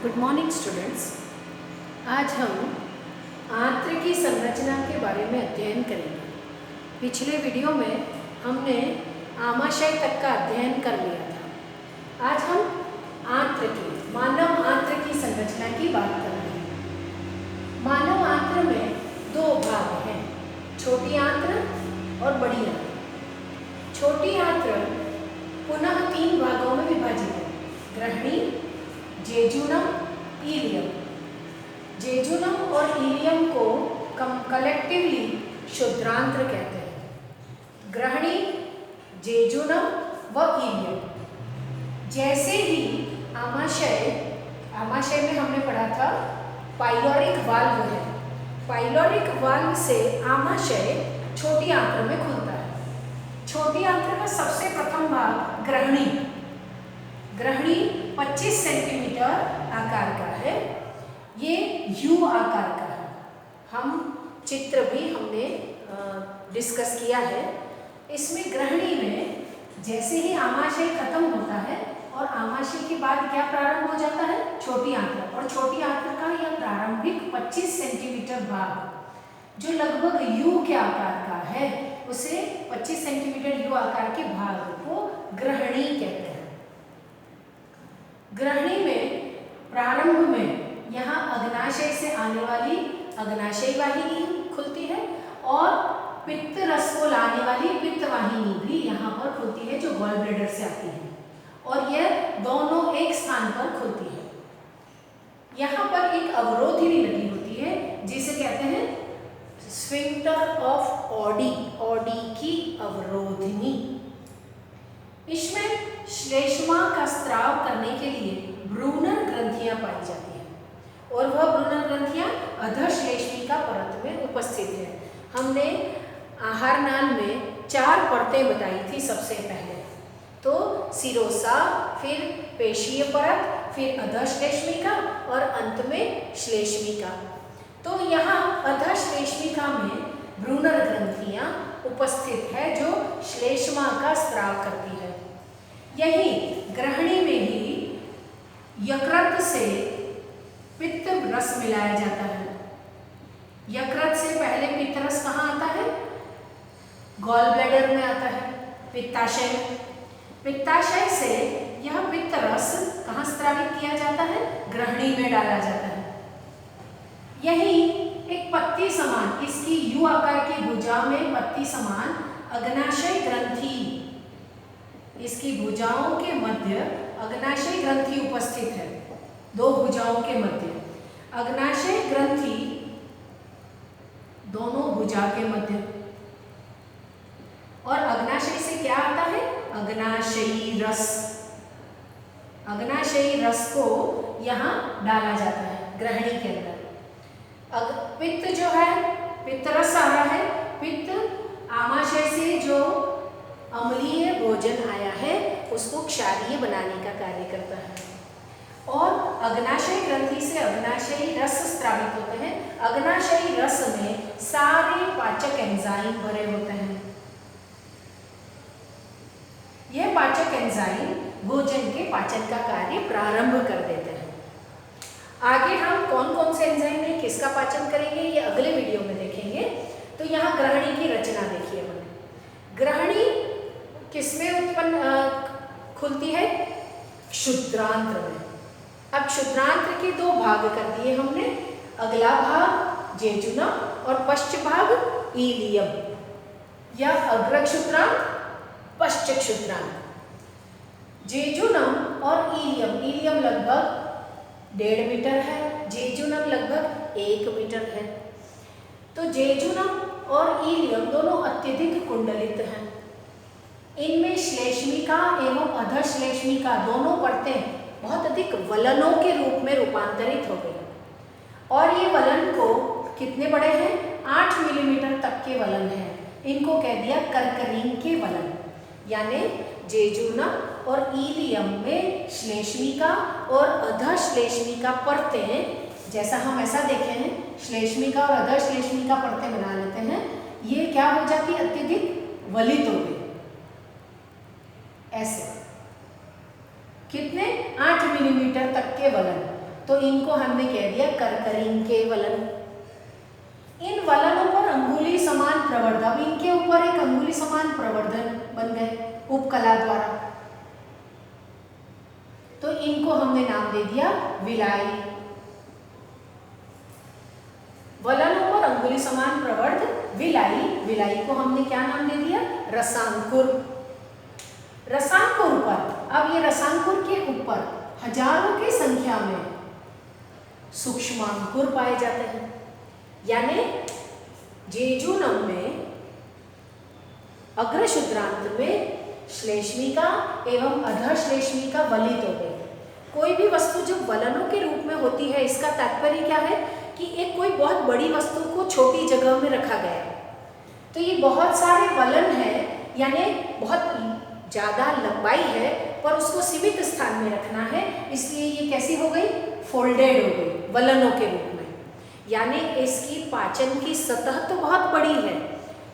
Good morning students. आज हम आंत्र की संरचना के बारे में अध्ययन करेंगे। पिछले वीडियो में हमने आमाशय तक का अध्ययन कर लिया था। आज हम आंत्र की मानव आंत्र की संरचना की बात कर रहे हैं। मानव आंत्र में दो भाग हैं, छोटी आंत्र और बड़ी आंत्र। छोटी आंत्र पुनः तीन भागों में विभाजित है, ग्रहणी, जेजुनम, इलियम। जेजुनम और इलियम को कलेक्टिवली क्षुद्रांत्र कहते हैं। ग्रहणी, जेजुनम व इलियम। जैसे ही आमाशय में हमने पढ़ा था पाइलोरिक वाल्व है। पाइलोरिक वाल्व से आमाशय छोटी आंत्र में खुलता है। छोटी आंत्र का सबसे प्रथम भाग ग्रहणी। ग्रहणी 25 सेंटीमीटर आकार का है। ये यू आकार का है। हम चित्र भी हमने डिस्कस किया है। इसमें ग्रहणी में जैसे ही आमाशय खत्म होता है और आमाशय के बाद क्या प्रारंभ हो जाता है, छोटी आंत्र। और छोटी आंत्र का यह प्रारंभिक 25 सेंटीमीटर भाग जो लगभग यू के आकार का है, उसे 25 सेंटीमीटर यू आकार के भाग को ग्रहणी कहते हैं। ग्रहणी में प्रारंभ में यहाँ अग्नाशय से आने वाली अग्नाशयी वाहिनी खुलती है और पित्त रस को लाने वाली पित्त वाहिनी भी यहाँ पर खुलती है, जो गॉल ब्लैडर से आती है, और यह दोनों एक स्थान पर खुलती है। यहाँ पर एक अवरोधिनी लगी होती है जिसे कहते हैं स्फिंक्टर ऑफ ऑडी, ऑडी की अवरोधिनी। इसमें श्लेष्मा का स्त्राव करने के लिए ब्रूनर ग्रंथियां पाई जाती हैं और वह ब्रूनर ग्रंथियां अधश्लेष्मिका परत में उपस्थित है। हमने आहार नाल में 4 परतें बताई थी सबसे पहले, तो सिरोसा, फिर पेशीय परत, फिर अधश्लेष्मिका और अंत में श्लेष्मिका। तो यहाँ अधश्लेष्मिका में ब्रूनर ग्रंथियां उपस्थित है जो श्लेष्मा का स्त्राव करती है। यही ग्रहणी में ही यकृत से पित्त रस मिलाया जाता है। यकृत से पहले पित्त रस कहाँ आता है, गॉल ब्लैडर में आता है, पित्ताशय में। पित्ताशय से यह पित्त रस कहाँ स्त्रावित किया जाता है, ग्रहणी में डाला जाता है। यही एक पत्ती समान, इसकी यू आकार की भुजा में पत्ती समान अग्नाशय ग्रंथि, इसकी भुजाओं के मध्य अग्नाशय ग्रंथि उपस्थित है। दो भुजाओं के मध्य अग्नाशय ग्रंथि, दोनों भुजा के मध्य। और अग्नाशय से क्या आता है, अग्नाशयी रस। अग्नाशयी रस को यहाँ डाला जाता है ग्रहणी के अंदर। पित्त जो है, पित्त रस आ रहा है, पित्त आमाशय से जो अम्लीय भोजन आया है उसको क्षारीय बनाने का कार्य करता है और अग्नाशय ग्रंथि से अग्नाशयी रस स्त्रावित होते हैं। अग्नाशयी रस में सारे पाचक एंजाइम भरे होते हैं। यह पाचक एंजाइम भोजन के पाचन का कार्य प्रारंभ कर देते हैं। आगे हम कौन कौन से एंजाइम है, किसका पाचन करेंगे, ये अगले वीडियो में देखेंगे। तो यहाँ ग्रहणी की रचना देखिए हमने। ग्रहणी किसमें खुलती है, क्षुद्रांत्र में। अब क्षुद्रांत्र के दो भाग कर दिए हमने, अगला भाग जेजुनम और पश्च भाग इलियम, या अग्र क्षुद्रांत, पश्च क्षुद्रांत। जेजुनम और इलियम, इलियम लगभग 1.5 मीटर है, जेजुनम लगभग 1 मीटर है। तो जेजुनम और इलियम दोनों अत्यधिक कुंडलित हैं। इनमें श्लेष्मिका एवं अधश्लेष्मिका दोनों परतें बहुत अधिक वलनों के रूप में रूपांतरित हो गई और ये वलन को कितने बड़े हैं, 8 मिलीमीटर तक के वलन हैं। इनको कह दिया कर्करीन के वलन। यानी जेजुनम और इलियम में श्लेष्मिका और अधश्लेष्मिका परतें, जैसा हम ऐसा देखे हैं, श्लेष्मिका और अधश्लेष्मिका परतें बना लेते हैं, ये क्या हो जाती है, अत्यधिक वलित हो गई। ऐसे कितने 8 मिलीमीटर तक के वलन। तो इनको हमने कह दिया कर्करिंग के वलन। इन वलनों पर अंगुली समान प्रवर्धन, अब इनके ऊपर एक अंगुली समान प्रवर्धन बन गए उपकला द्वारा, तो इनको हमने नाम दे दिया विलाई। वलनों पर अंगुली समान प्रवर्ध विलाई, विलाई को हमने क्या नाम दे दिया? रसांकुर। रसांकुर पर, अब ये रसांकुर के ऊपर हजारों की संख्या में सूक्ष्मांकुर पाए जाते हैं, यानी जेजुनम में अग्रशुद्रांत में श्लेष्मिका एवं अधश्लेष्मिका वलित हो गई। कोई भी वस्तु जब वलनों के रूप में होती है, इसका तात्पर्य क्या है कि एक कोई बहुत बड़ी वस्तु को छोटी जगह में रखा गया, तो ये बहुत सारे वलन है, यानी बहुत ज़्यादा लंबाई है पर उसको सीमित स्थान में रखना है, इसलिए ये कैसी हो गई? फोल्डेड हो गई वलनों के रूप में। यानी इसकी पाचन की सतह तो बहुत बड़ी है,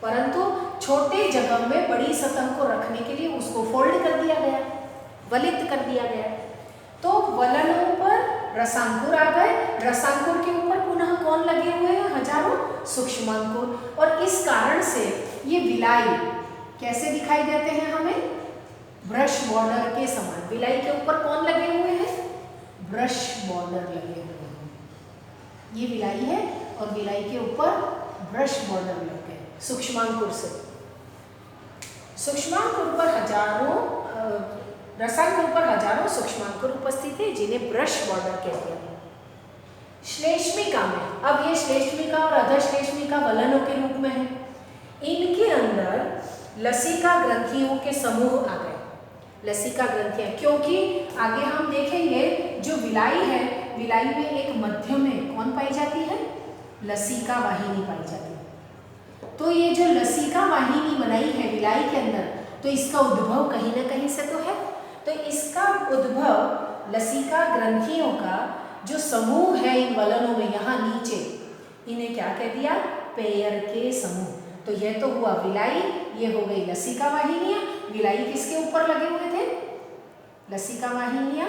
परंतु छोटे जगह में बड़ी सतह को रखने के लिए उसको फोल्ड कर दिया गया, वलित कर दिया गया। तो वलनों पर रसांकुर आ गए, रसांकुर के ऊपर पुनः कौन लगे हुए हैं? हजारों सूक्ष्मांकुर। और इस कारण से ये विलाई कैसे दिखाई देते हैं हमें? ब्रश बॉर्डर के समान। विलाई के ऊपर कौन लगे हुए हैं? ब्रश बॉर्डर लगे हुए हैं। ये विलाई है और विलाई के ऊपर ब्रश बॉर्डर लग गए सूक्ष्मांकुर से। सूक्ष्मांकुर पर हजारों रसांकुर पर हजारों सूक्ष्मांकुर उपस्थित है, जिन्हें ब्रश बॉर्डर कहते हैं। श्लेष्मिका में, अब ये श्लेष्मिका और अधश्लेष्मिका वलनों के रूप में है। इनके अंदर लसिका ग्रंथियों के समूह आ गए। लसिका ग्रंथियां, क्योंकि आगे हम देखेंगे जो विलाई है, विलाई में एक मध्य में कौन पाई जाती है? लसिका वाहिनी पाई जाती है। तो ये जो लसिका वाहिनी बनाई है विलाई के अंदर, तो इसका उद्भव कहीं ना कहीं से तो है। तो इसका उद्भव लसिका ग्रंथियों का जो समूह है इन वलनों में, यहाँ नीचे, इन्हें क्या कह दिया? पेयर के समूह। तो यह तो हुआ विलाई, ये हो गई लसिका वाहिनियां। विलाई किसके ऊपर लगे हुए थे? लसिका वाहिनियां,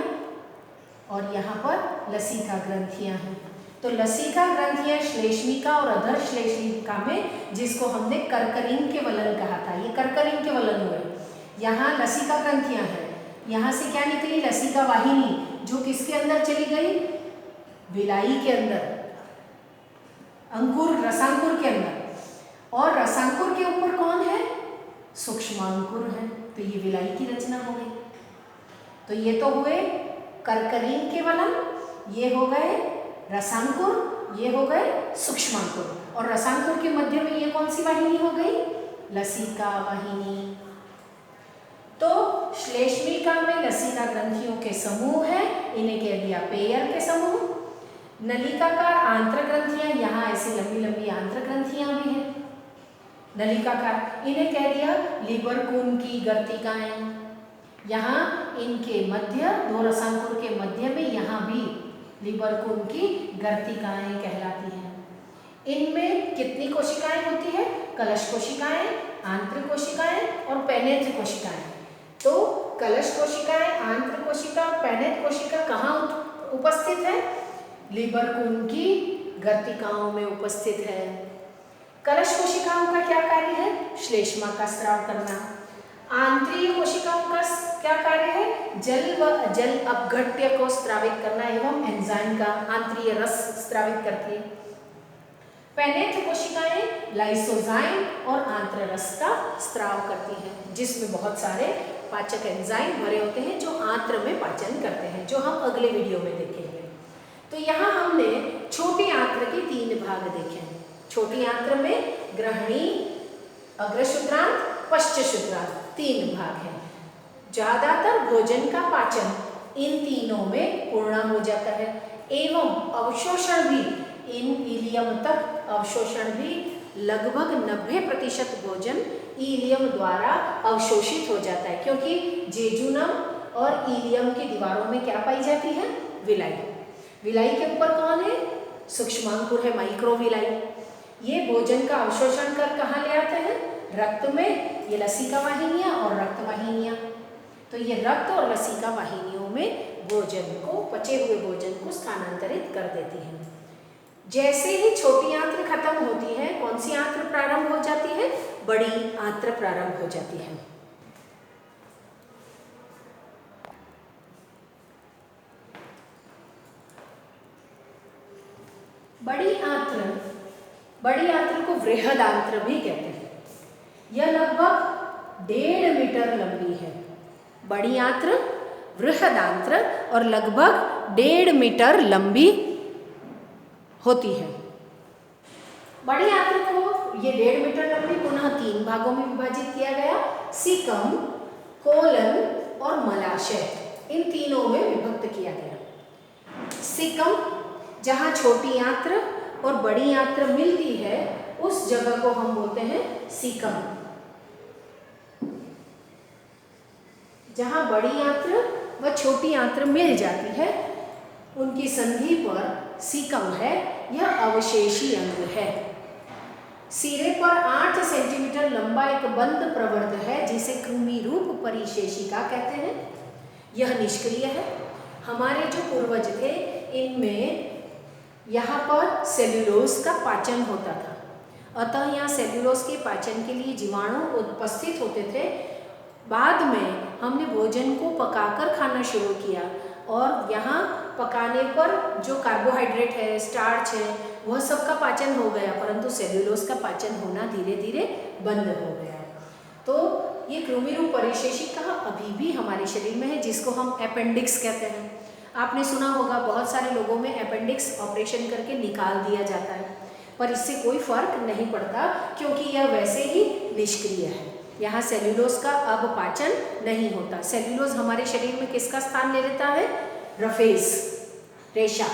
और यहाँ पर लसिका ग्रंथियां हैं। तो लसिका ग्रंथियां श्लेष्मिका और अधश्लेष्मिका में, जिसको हमने कर्करिंग के वलन कहा था, ये कर्करिंग के वलन हुए। यहाँ लसिका ग्रंथियां हैं, यहाँ से क्या निकली? लसिका वाहिनी, जो किसके अंदर चली गई? विलाई के अंदर, अंकुर रसांकुर के अंदर। और रसांकुर के ऊपर कौन है? सूक्ष्मांकुर है। तो ये विलाई की रचना हो गई। तो ये तो हुए कर्करिंग के वलन, ये हो गए रसांकुर, ये हो गए सूक्ष्मांकुर। और रसांकुर के मध्य में ये कौन सी वाहिनी हो गई? लसिका वाहिनी। तो श्लेष्मिका में लसिका ग्रंथियों के समूह है, इन्हें कह दिया पेयर के समूह। नलिकाकार आंत्र ग्रंथियां, यहाँ ऐसी लंबी लंबी आंत्र ग्रंथियां भी हैं। नलिकाकार, इन्हें कह दिया लिबरकुन की गर्तिकाएं। यहाँ इनके मध्य, दो रसांकुर के मध्य में यहाँ भी लिबरकुन की गर्तिकाएं कहलाती हैं। इनमें कितनी कोशिकाएं होती है? कलश कोशिकाएं, आंत्र कोशिकाएं और पैनेत्र कोशिकाएं। तो कलश कोशिकाएं, आंत्र कोशिका और पैनेत्र कोशिका कहाँ उपस्थित है? लिबरकुन की गर्तिकाओं में उपस्थित है। कलश कोशिकाओं का क्या कार्य है? श्लेष्मा का स्राव करना। आंतरीय कोशिकाओं का क्या कार्य है? जल अपघट्य को स्रावित करना एवं एंजाइम का आंतरीय रस स्रावित करती है। पैनेत्र कोशिकाएं लाइसोजाइम और आंत्र रस का स्राव करती हैं, जिसमें बहुत सारे पाचक एंजाइम भरे होते हैं जो आंत्र में पाचन करते हैं, जो हम अगले वीडियो में देखेंगे। तो यहाँ हमने छोटी आंत्र के 3 भाग देखे हैं। छोटी आंत्र में ग्रहणी, अग्रशुद्रांत, पश्चशुद्रांत 3 भाग हैं। ज्यादातर भोजन का पाचन इन तीनों में पूर्ण हो जाता है एवं अवशोषण भी इन इलियम तक, अवशोषण भी लगभग 90% भोजन इलियम द्वारा अवशोषित हो जाता है, क्योंकि जेजुनम और इलियम की दीवारों में क्या पाई जाती है? विलाई। विलाई के ऊपर कौन है? सूक्ष्मांकुर है, माइक्रोविलाई। ये भोजन का अवशोषण कर कहाँ ले आते हैं? रक्त में, ये लसिका वाहिनियां और रक्त वाहिनियां। तो ये रक्त और लसिका वाहिनियों में भोजन को पचे हुए भोजन को स्थानांतरित कर देती है। जैसे ही छोटी आंत्र खत्म होती है, कौन सी आंत्र प्रारंभ हो जाती है? बड़ी आंत्र प्रारंभ हो जाती है। बड़ी आंत्र को वृहद आंत्र भी कहते हैं। यह लगभग 1.5 मीटर लंबी है। बड़ी आंत्र, वृहद आंत्र और लगभग 1.5 मीटर लंबी होती है। बड़ी आंत्र को ये 1.5 मीटर लंबी पुनः 3 भागों में विभाजित किया गया, सीकम, कोलन और मलाशय, इन तीनों में विभक्त किया गया। सीकम, जहाँ छोटी आंत्र और बड़ी आंत्र मिलती है, उस जगह को हम बोलते हैं सीकम। जहाँ बड़ी आंत्र व छोटी आंत्र मिल जाती है, उनकी संधि पर सीकम है। यह अवशेषी अंग है। सिरे पर 8 सेंटीमीटर लंबा एक बंद प्रवर्ध है, जिसे कृमि रूप परिशेषिका कहते हैं। यह निष्क्रिय है। हमारे जो पूर्वज थे, इनमें यहाँ पर सेल्यूलोज का पाचन होता था, अतः यहाँ सेल्यूलोज के पाचन के लिए जीवाणु उपस्थित होते थे। बाद में हमने भोजन को पकाकर खाना शुरू किया और यहाँ पकाने पर जो कार्बोहाइड्रेट है, स्टार्च है, वह सब का पाचन हो गया, परंतु सेल्यूलोज का पाचन होना धीरे धीरे बंद हो गया। तो ये कृमि रूप परिशेषिका अभी भी हमारे शरीर में है, जिसको हम अपेंडिक्स कहते हैं। आपने सुना होगा बहुत सारे लोगों में अपेंडिक्स ऑपरेशन करके निकाल दिया जाता है, पर इससे कोई फर्क नहीं पड़ता, क्योंकि यह वैसे ही निष्क्रिय है। यहाँ सेल्यूलोज का अब पाचन नहीं होता। सेल्यूलोज हमारे शरीर में किसका स्थान ले लेता है? रफेज, रेशा।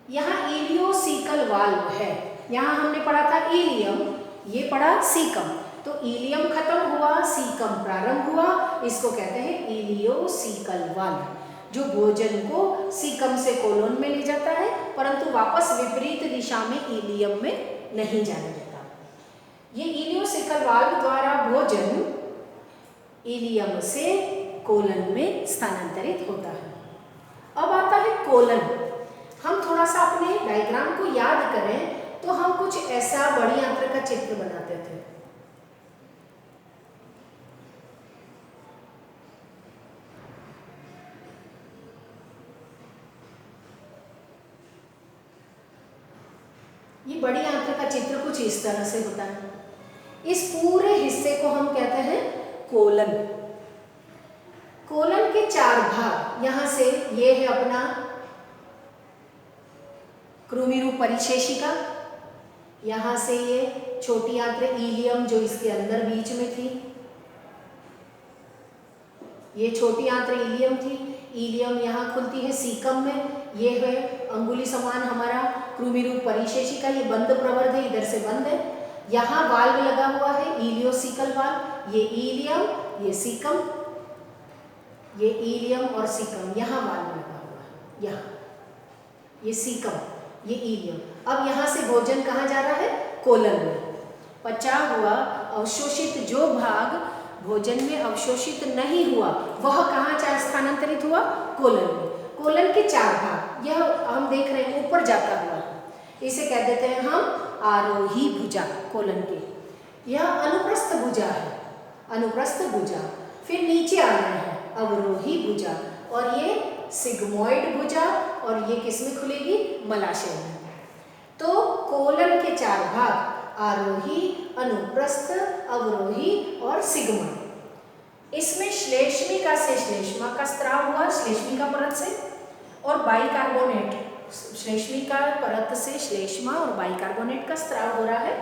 यहाँ इलियोसिकल वाल्व है। यहाँ हमने पढ़ा था इलियम, ये पढ़ा सीकम। तो इलियम खत्म हुआ, सीकम प्रारंभ हुआ, इसको कहते हैं इलियोसिकल वाल्व, जो भोजन को सीकम से कोलन में ले जाता है, परंतु वापस विपरीत दिशा में इलियम में नहीं जाने देता। ये इलियोसिकल वाल्व द्वारा भोजन इलियम से कोलन में स्थानांतरित होता है। अब आता है कोलन। हम थोड़ा सा अपने डायग्राम को याद करें तो हम कुछ ऐसा बड़ी आंत्र का चित्र बनाते थे। ये बड़ी आंत्र का चित्र कुछ इस तरह से होता है। इस पूरे हिस्से को हम कहते हैं कोलन। कोलन के 4 भाग, यहाँ से ये है अपना कृमि रूप परिशेषिका, यहाँ से ये छोटी आंत्र इलियम जो इसके अंदर बीच में थी, ये छोटी आंत्र इलियम थी। इलियम यहाँ खुलती है सीकम में, ये है अंगुली समान हमारा कृमि रूप परिशेषिका, ये बंद प्रवर्ध है, इधर से बंद है। यहाँ वाल्व लगा हुआ है इलियोसिकल वाल्व, ये इलियम, ये सीकम, ये इलियम और सीकम, यहाँ वाल्व लगा हुआ है, यहाँ ये सीकम, ये इलियम। अब यहाँ से भोजन कहाँ जा रहा है? कोलन में। पचा हुआ अवशोषित जो भाग भोजन में अवशोषित नहीं हुआ, वह कहाँ स्थानांतरित हुआ? कोलन में। कोलन के 4 भाग, यह हम देख रहे हैं ऊपर जाता हुआ, इसे कह देते हैं हम आरोही भुजा कोलन के। यह अनुप्रस्थ भुजा है, अनुप्रस्थ भुजा। फिर नीचे आ रहे हैं अवरोही भुजा, और ये सिग्मोइड भुजा, और ये किसमें खुलेगी? मलाशय में। तो कोलन के 4 भाग आरोही, अनुप्रस्थ, अवरोही और सिग्मोइड। इसमें श्लेष्मिका से श्लेष्मा का स्त्राव हुआ, श्लेष्मिका परत से, और बाइकार्बोनेट, श्लेष्मिका परत से श्लेष्मा और बाइकार्बोनेट का स्त्राव हो रहा है।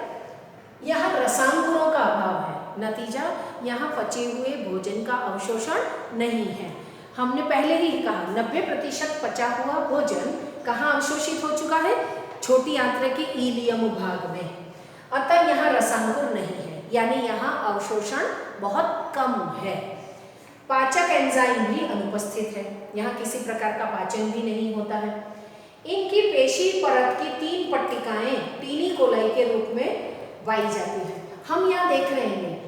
यहाँ रसांकुरों का अभाव है, नतीजा यहाँ पचे हुए भोजन का अवशोषण नहीं है। हमने पहले ही कहा 90% पचा हुआ भोजन कहाँ अवशोषित हो चुका है? छोटी आंत्र के इलियम भाग में। अतः यहाँ रसांकुर नहीं है, यानी यहाँ अवशोषण बहुत कम है। पाचक एंजाइम भी अनुपस्थित है, यहाँ किसी प्रकार का पाचन भी नहीं होता है। इनकी पेशी परत की 3 पट्टिकाएं टीनी कोलाई के रूप में पाई जाती है। हम यहाँ देख रहे हैं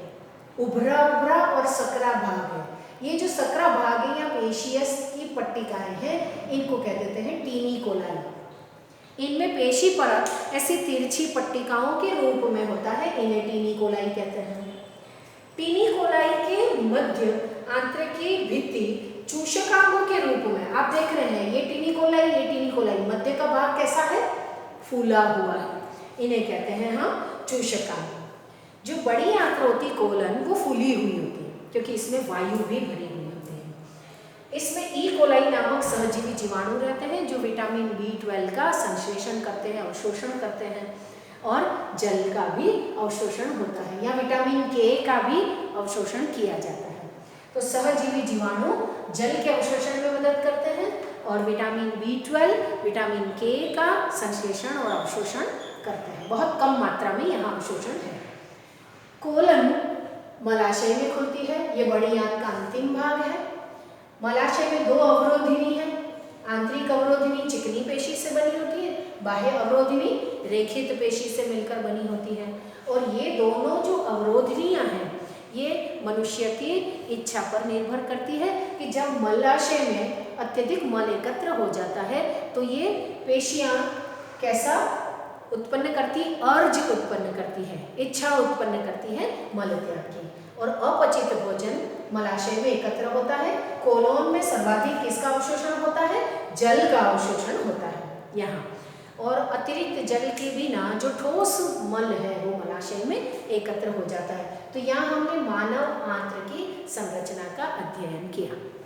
उभरा उभरा और सकरा भाग है। ये जो सकरा भाग है, या पेशियस की पट्टिकाएं हैं, इनको कह देते हैं टीनी कोलाई। इनमें पेशी परत ऐसी तिरछी पट्टिकाओं के रूप में होता है, इन्हें टीनी कोलाई कहते हैं। टीनी कोलाई के मध्य आंतरिकी भित्ति चूषकांगों के रूप में आप देख रहे हैं, ये टीनी कोलाई, मध्य का भाग कैसा है, फूला हुआ है, इन्हें कहते हैं हम चूषकांग। जो बड़ी आंत्र कोलन वो फूली हुई होती है क्योंकि इसमें वायु भी भरी हुई होती है। इसमें ई कोलाई नामक सहजीवी जीवाणु रहते हैं जो विटामिन B12 का संश्लेषण करते हैं, अवशोषण करते हैं, और जल का भी अवशोषण होता है, या विटामिन K का भी अवशोषण किया जाता है। तो सहजीवी जीवाणु जल के अवशोषण में मदद करते हैं और विटामिन B12, विटामिन K का संश्लेषण और अवशोषण करते हैं। बहुत कम मात्रा में यहाँ अवशोषण है। कोलन मलाशय में खुलती है, ये बड़ी आंत का अंतिम भाग है। मलाशय में दो अवरोधिनी है, आंतरिक अवरोधिनी चिकनी पेशी से बनी होती है, बाह्य अवरोधिनी रेखित पेशी से मिलकर बनी होती है। और ये दोनों जो अवरोधनियां हैं ये मनुष्य की इच्छा पर निर्भर करती है कि जब मलाशय में अत्यधिक मल एकत्र हो जाता है तो ये पेशियां कैसा उत्पन्न करती, अर्ज उत्पन्न करती है, इच्छा उत्पन्न करती है मल त्याग की। और अपचित भोजन मलाशय में एकत्र होता है। कोलोन में सर्वाधिक किसका अवशोषण होता है, जल का अवशोषण होता है यहाँ। और अतिरिक्त जल के बिना जो ठोस मल है वो मलाशय में एकत्र हो जाता है। तो यहाँ हमने मानव आंत्र की संरचना का अध्ययन किया।